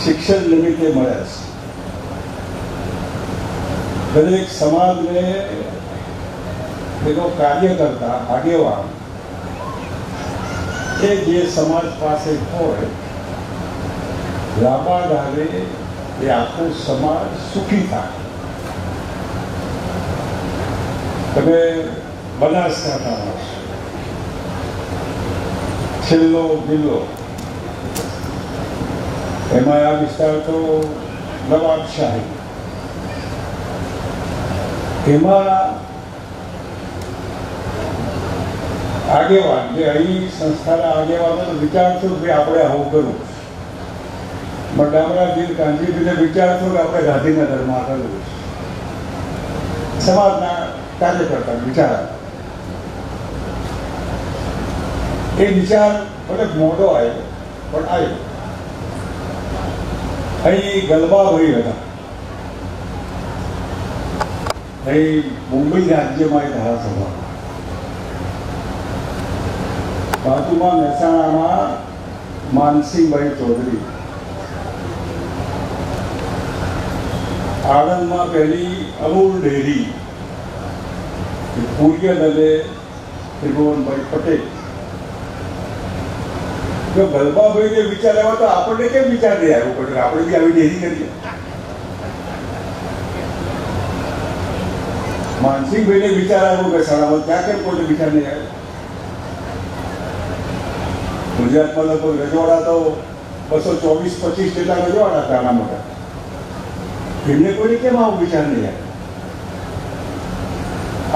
શિક્ષણ નિમિત્તે મળ્યા છે. દરેક સમાજને એનો કાર્યકર્તા આગેવાન એ જે સમાજ પાસે હોય લાંબા ગાળે એ આખો સમાજ સુખી થાય. તમે બનાસકાંઠામાં છેલ્લો જિલ્લો, એમાં આ વિસ્તાર તો નવાબશાહી, એમાં આગેવાન જે અહીં સંસ્થાના આગેવાનો વિચારશો કે આપણે આવું કરવું, ડામરાજી કાંજીજીને વિચારશો કે આપણે ગાંધીનગરમાં કરવું, સમાજના કાર્યકર્તા વિચાર, એ વિચાર ભલે મોટો આવ્યો પણ આવ્યો. અહીં ગલબાભાઈ હતા, અહીં મુંબઈ રાજ્યમાં એક ધારાસભા, બાજુમાં મહેસાણામાં માનસિંહભાઈ ચૌધરી, આણંદમાં પહેલી અમૂલ ડેરી, પૂર્ય દલે ત્રિભુવનભાઈ પટેલ. જો ગલબાભાઈને વિચાર આવ્યો તો આપણને કેમ વિચાર નહીં આવ્યો પડે? આપણે બી આવી ડેરી કરીએ. માનસિંહભાઈને વિચાર આવ્યો કે શાળામાં, ત્યાં કેમ કોઈને વિચાર નહીં આવ્યો? ગુજરાતમાં લગભગ રજવાડા તો 224-25 જેટલા રજવાડા હતા આના મોટા. એમને કોઈને કેમ આવો વિચાર નહીં આવ્યો?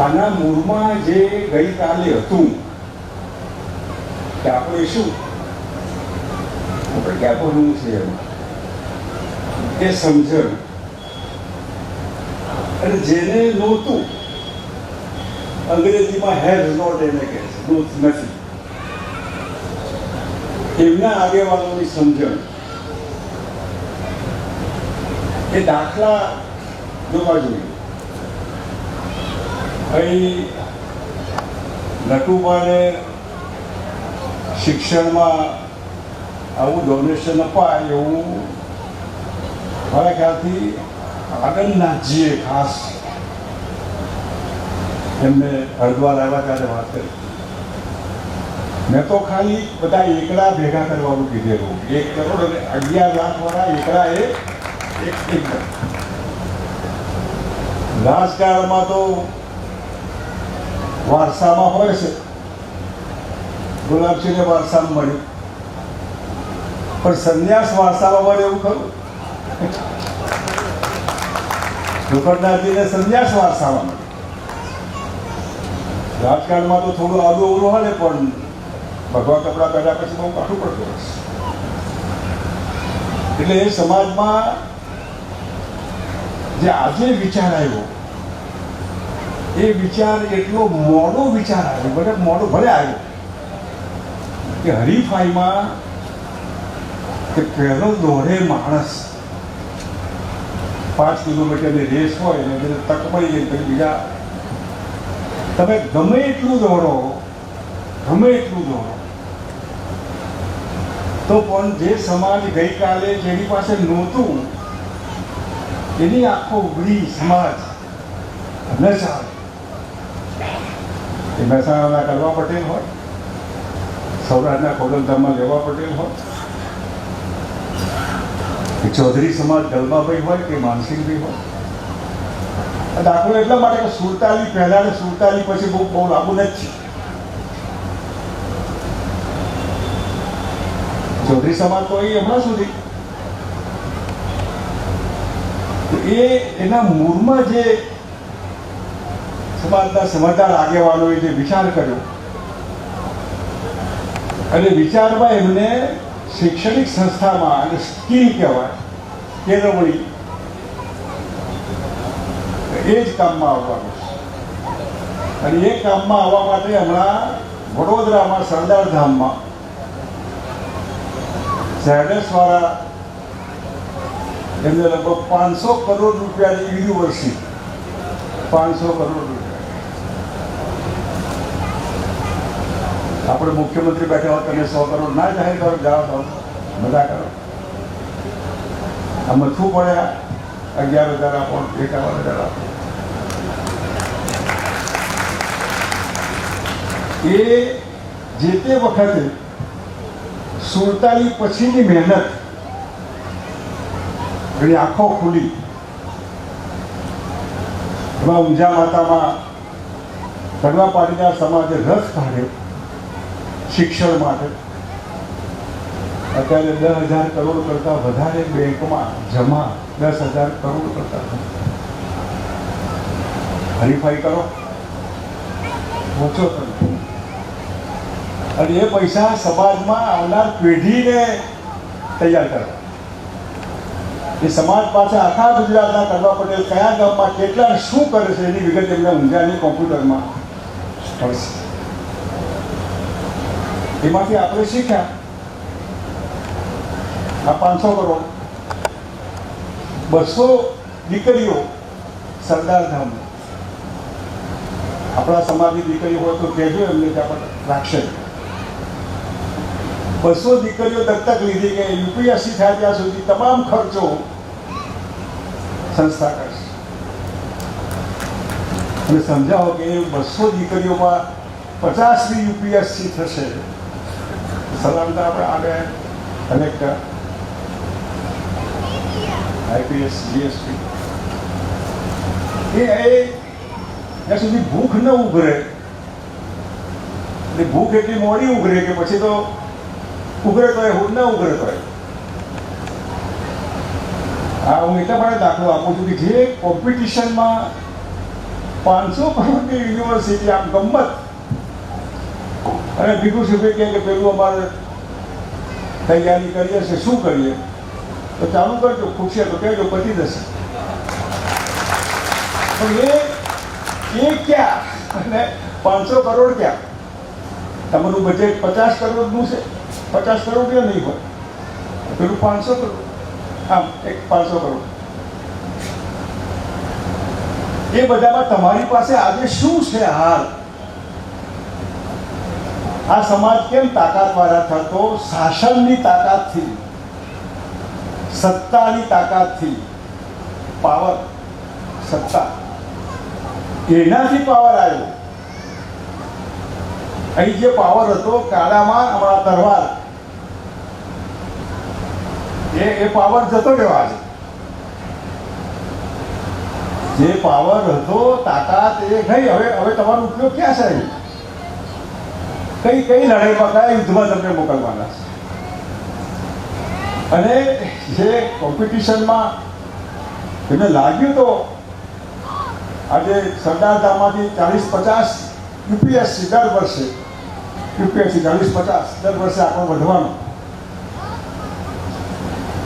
આના મૂળમાં જે ગઈકાલે હતું કે આપણે શું, આપણે ક્યાં ભણવું છે એમાં, એ સમજણ. અને જેને નહોતું, અંગ્રેજીમાં હેઝ નોટ એને કહે છે, નથી, એમના આગેવાનોની સમજણ, એ દાખલા જોવા જોઈએ. અહીં નટુભાને શિક્ષણમાં આવું ડોનેશન અપાય એવું મારા ખ્યાલથી આનંદનાથજીએ ખાસ એમને હરિદ્વાર આવ્યા ત્યારે વાત કરી. મેં તો ખાલી બધા એકડા ભેગા કરવાનું કીધેલું, 1 કરોડ અને 11 લાખ વાળા એકડા એ એક રાજકારણમાં તો વારસામાં હોય છે. ગુલાબસિંહને વારસામાં મળ્યું, પણ સંન્યાસ વારસામાં મળે એવું ખરું? ગોકર્ણનાથજીને સંન્યાસ વારસામાં મળે. રાજકારણમાં તો થોડું આડું અવરું હાલે, પણ ભગવા કપડા પહેર્યા પછી બહુ કાઠું પડતું હશે. એટલે એ સમાજમાં જે આજે વિચાર આવ્યો, એ વિચાર એટલો મોડો વિચાર આવ્યો, ભલે મોડો ભલે આવ્યો કે હરીફાઈમાં કે પહેલો દોડે માણસ 5 કિલોમીટરની રેસ હોય ને તક મળી જાય પછી બીજા, તમે ગમે એટલું દોડો તો પણ જે સમાજ ગઈકાલે જેની પાસે નહોતું એની આખો ઉભરી સમાજ ન ચાલે. એ મહેસાણાના કડવા પટેલ હોય, સૌરાષ્ટ્રના ખોડલધામમાં લેવા પટેલ હોય, ચૌધરી સમાજ ગલબાભાઈ હોય કે માનસિંહભાઈ હોય. દાખલો એટલા માટે કે 47 પહેલા ને 47 પછી બહુ લાગુ નથી. ચૌધરી સમાજ તો એ હમણાં સુધી એના મૂળમાં જે સમાજના સમજદાર આગેવાનોએ જે વિચાર કર્યો અને વિચારમાં એમને શૈક્ષણિક સંસ્થામાં, અને સ્કીલ કહેવાય કેળવણી, એ જ કામમાં આવવાનું છે. અને એ કામમાં આવવા માટે હમણાં વડોદરામાં સરદાર ધામમાં ઝાયડસવાળા એમને લગભગ 500 કરોડ રૂપિયાની યુનિવર્સિટી, 500 કરોડ રૂપિયા. આપણે મુખ્યમંત્રી બેઠા હોય, તમે 100 કરોડ ના જાહેર કરો, જાઓ તો બધા કરો. આ મથું પડે 11,000 આપો, 51,000 આપો. એ જે તે વખતે 47 પછીની મહેનત એની આંખો ખુલી. એમાં ઊંઝા માતામાં કડવા પાટીદાર સમાજે રસ કાઢ્યો શિક્ષણ માટે. અત્યારે 10,000 કરોડ કરતા વધારે બેંકમાં જમા, 10,000 કરોડ કરતા. હરીફાઈ કરો, ઓછો કરો, અને એ પૈસા સમાજમાં આવનાર પેઢીને તૈયાર કરો. એ સમાજ પાસે આખા ગુજરાતના કડવા પટેલ કયા ગામમાં કેટલા શું કરે છે એની વિગત એમના ઊંઝાની કોમ્પ્યુટરમાં પડશે. એમાંથી આપણે શીખ્યા આ 500 કરોડ, 200 દીકરીઓ સરદારધામ. આપણા સમાજની દીકરીઓ હોય તો કહેજો એમને કે આપણે રાખશે. 200 દીકરીઓ દત્તક લીધી કે યુપીએસસી થાય ત્યાં સુધી તમામ ખર્ચો સંસ્થા કરશે. અને સમજાવો કે 200 દીકરીઓમાં 50ની યુપીએસસી થશે. સલામતા આપણે આગળ કલેક્ટર, આઈપીએસ, જીએસપી એ ત્યાં સુધી ભૂખ ન ઉઘરે. એટલે ભૂખ એટલી મોડી ઉઘરે કે પછી તો ઉઘરે તો એ ન ઉઘરે તો. હા, હું એટલા માટે દાખલો આપું છું કે જે કોમ્પિટિશનમાં 500 કરોડની યુનિવર્સિટી આમ ગમત, અને ભીખુ સુભે કહે કે પેલું અમારે તૈયારી કરીએ છે, શું કરીએ? તો ચાલુ કરજો, ખૂટશે તો કહેજો, પતી જશે. પણ એ ક્યાં અને 500 કરોડ ક્યાં? તમારું બજેટ 50 કરોડનું છે, 50 કરોડ નહીં હોય, પેલું 500 કરોડ, આમ એક 500 કરોડ. એ બધામાં તમારી પાસે આજે શું છે હાલ? આ સમાજ કેમ તાકાતવાળા થતો? શાસનની તાકાતથી, સત્તાની તાકાતથી. પાવર, સત્તા, એનાથી પાવર આવ્યો. અહીં જે પાવર હતો કાળામાં, હમણાં તરવાર, એ પાવર જતો રહેવા છે. જે પાવર હતો, તાકાત, એ ગઈ. હવે તમારો ઉપયોગ ક્યાં છે? કઈ લડાઈમાં, કયા યુદ્ધમાં તમને મોકલવાના છે? અને જે કોમ્પિટિશનમાં એમને લાગ્યું તો આજે સરદારધામમાંથી 40-50 યુપીએસસી દર વર્ષે, યુપીએસસી 40-50 દર વર્ષે આપણો વધવાનો.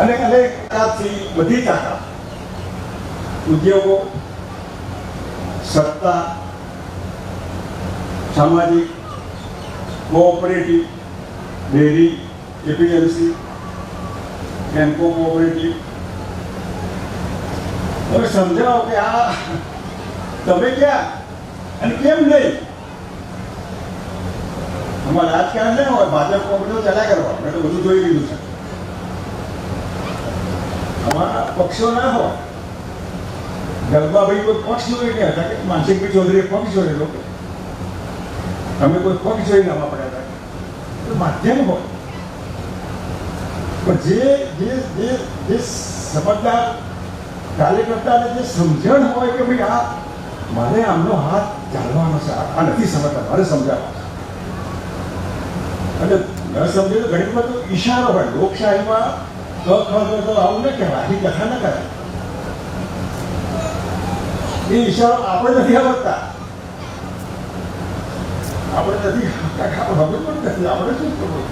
અને તાકાતથી બધી તાકાત, ઉદ્યોગો, સત્તા, સામાજિક, કોઓપરેટિવ, ડેરી, એપીએમસી, બેન્કો કોઓપરેટિવ. હવે સમજાવો કે આ તમે ક્યાં અને કેમ નહીં? આમાં રાજકારણ નહીં હોય, ભાજપ કોંગ્રેસ ચાલ્યા કરવા, મેં તો બધું જોઈ લીધું છે. આમાં પક્ષો ના હોય. ગલબાભાઈ કોઈ પક્ષ જોઈ ગયા હતા કે માનસિંહભાઈ ચૌધરીએ પક્ષ જોયેલો, અમે કોઈ પક્ષ જોઈ નામા પડ્યા હતા. માધ્યમ હોય, પણ જે સમજદાર કાર્યકર્તાને જે સમજણ હોય કે ભાઈ આ મારે આમનો હાથ ચાલવાનો છે, આ નથી સમજતા, મારે સમજાવવા. અને ન સમજે તો ગણિતમાં તો ઈશારો હોય. લોકશાહીમાં તો આવું ન કહેવાય, આખી કથા ન કરાય. એ ઈશારો આપણે નથી આવડતા, આપણે નથી ખબર પણ નથી, આપણે શું કરવું?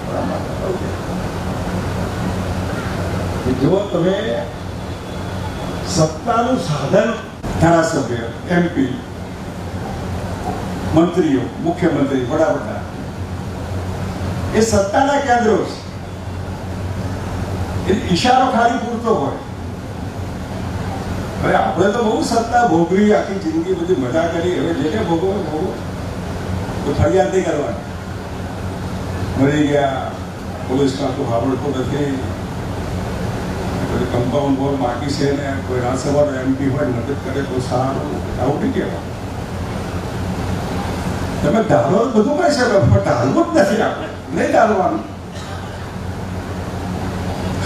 જો તમે સત્તાનું સાધન, ધારાસભ્ય, એમપી, મંત્રીઓ, મુખ્યમંત્રી, વડાપ્રધાન, એ સત્તાના કેન્દ્રો છે. એ ઈશારો ખાલી પૂરતો હોય. હવે આપણે તો બહુ સત્તા ભોગવી, આખી જિંદગી બધી મજા કરી. હવે જેને ભોગવો તો ફરિયાદ નહીં કરવાની. મરી ગયા, પોલીસ કાંતો સાંભળતો નથી, કોઈ કમ્પાઉન્ડ વોલ બાકી છે ને કોઈ રાજ્યસભાનો MP હોય મદદ કરે તો સારું, આવું નહીં કહેવાય. તમે ધારો બધું કહી શકો પણ ધારવું જ નથી, આપણે નહીં ધારવાનું.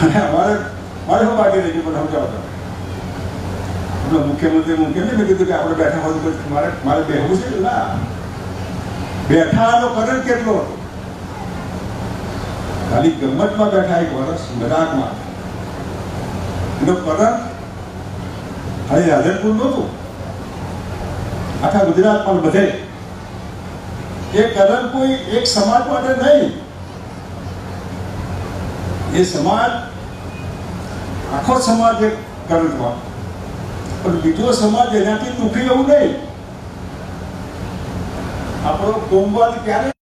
અને મારે શું બાકી રહી ગયું પણ સમજાવો તમે મુખ્યમંત્રી મેં કીધું કે આપણે બેઠા હોય તો મારે બેઠવું છે ના, બેઠાનો કરંટ કેટલો હતો? ખાલી ગમતમાં બેઠા એક વર્ષ મજાકમાં, એનો કરંટ ખાલી રાધનપુર નહોતું, આખા ગુજરાતમાં બધે. એ કરંટ કોઈ એક સમાજ માટે નહીં, એ સમાજ આખો સમાજ એક કરંટમાં, પણ બીજો સમાજ એનાથી દુઃખી એવું નહીં. આપણો કોમવાદ ક્યારે